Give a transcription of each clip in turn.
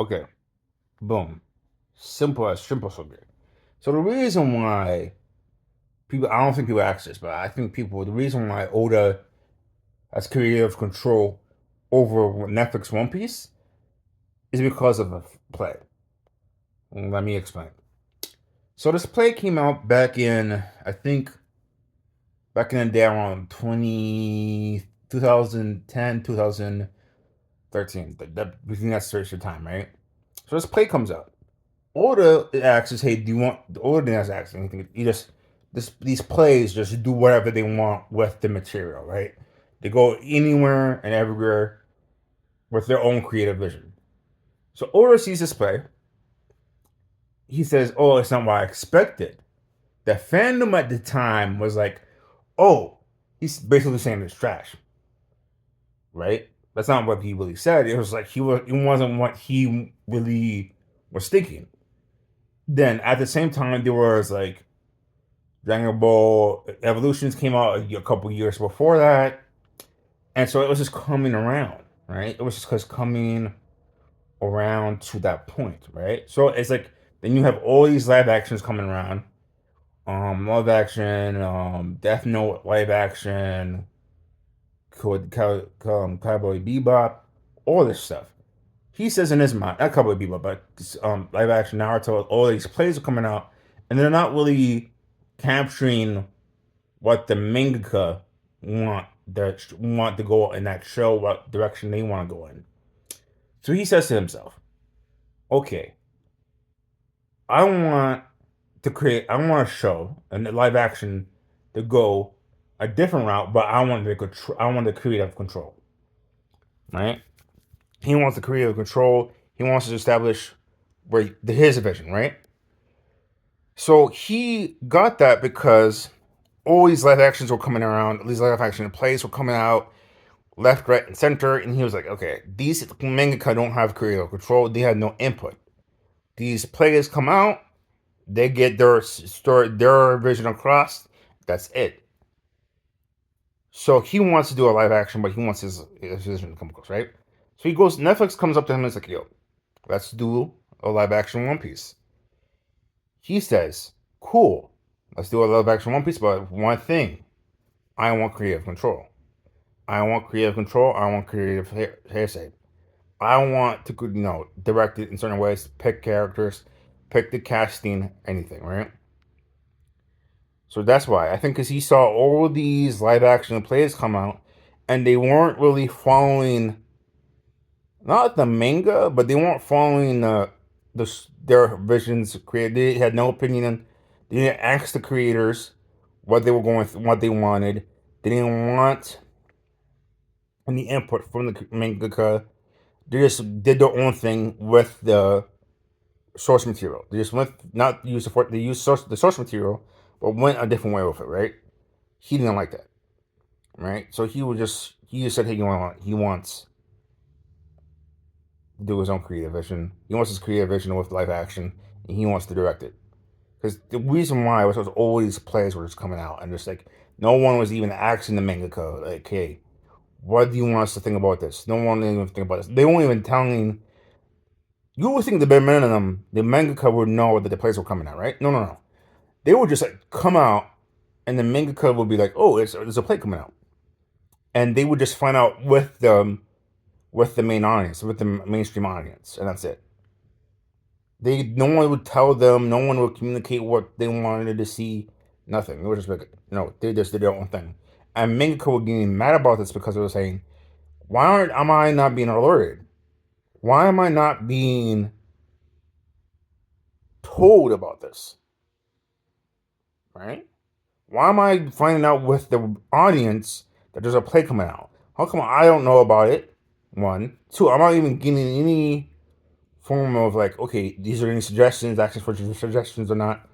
Okay, boom. Simple subject. So the reason why people, I don't think people ask this, but I think people, the reason why Oda has creative control over Netflix One Piece is because of a play. Let me explain. So this play came out back in, I think, back in the day around 2010, 2013. Between that search of time, right? So this play comes out. Oda asks, "Hey, do you want?" Oda didn't ask anything. You just these plays just do whatever they want with the material, right? They go anywhere and everywhere with their own creative vision. So Oda sees this play. He says, "Oh, it's not what I expected." The fandom at the time was like, "Oh, he's basically saying it's trash," right? That's not what he really said. It was like it wasn't what he really was thinking. Then at the same time, there was like Dragon Ball Evolutions came out a couple years before that, and so it was just coming around, right? It was just coming around to that point, right? So it's like then you have all these live actions coming around, live action, Death Note live action, Cowboy Bebop, all this stuff. He says in his mind, not Cowboy Bebop, but live action Naruto, all these plays are coming out, and they're not really capturing what the mangaka want to go in that show, what direction they want to go in. So he says to himself, "Okay, I want a show and live action to go a different route, but I want the creative control, right? He wants the creative control. He wants to establish his vision, right? So he got that because all these live actions were coming around, these live action plays were coming out left, right, and center, and he was like, okay, these mangaka don't have creative control. They have no input. These players come out, they get their story, their vision across. That's it. So he wants to do a live action, but he wants his vision to come across, right? So he goes. Netflix comes up to him and is like, "Yo, let's do a live action One Piece." He says, "Cool, let's do a live action One Piece, but one thing, I want creative control. I want creative control. I want creative hearsay. I want to, direct it in certain ways, pick characters, pick the casting, anything, right? So that's why I think because he saw all these live action plays come out, and they weren't really following not the manga, but they weren't following their visions created. They had no opinion. They didn't ask the creators what they were going, what they wanted. They didn't want any input from the mangaka. They just did their own thing with the source material. They just went not use they used the source material, but went a different way with it. Right? He didn't like that. Right? So he just said, hey, he wants to do his own creative vision. He wants his creative vision with live action, and he wants to direct it. Because the reason why was all these plays were just coming out, and just like no one was even asking the mangaka, like, hey, what do you want us to think about this? No one even think about this. They weren't even telling. You would think the bare minimum, the mangaka would know that the plays were coming out, right? No, no, no. They would just like come out, and the mangaka would be like, "Oh, there's a play coming out," and they would just find out with the main audience, with the mainstream audience, and that's it. No one would tell them, no one would communicate what they wanted to see, nothing. It was just like, they just did their own thing. And mangaka would get mad about this because they were saying, am I not being alerted? Why am I not being told about this? Right? Why am I finding out with the audience that there's a play coming out? How come I don't know about it? One. Two, I'm not even getting any form of like, okay, these are any suggestions, actions for suggestions or not,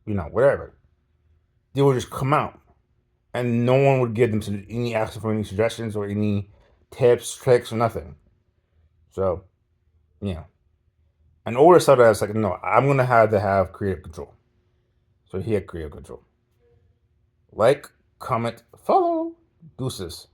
whatever. They would just come out. And no one would give them any action for any suggestions or any tips, tricks, or nothing. So, yeah. And Oda said that I was like, no, I'm gonna have to have creative control. So he had creative control. Like, comment, follow. Deuces.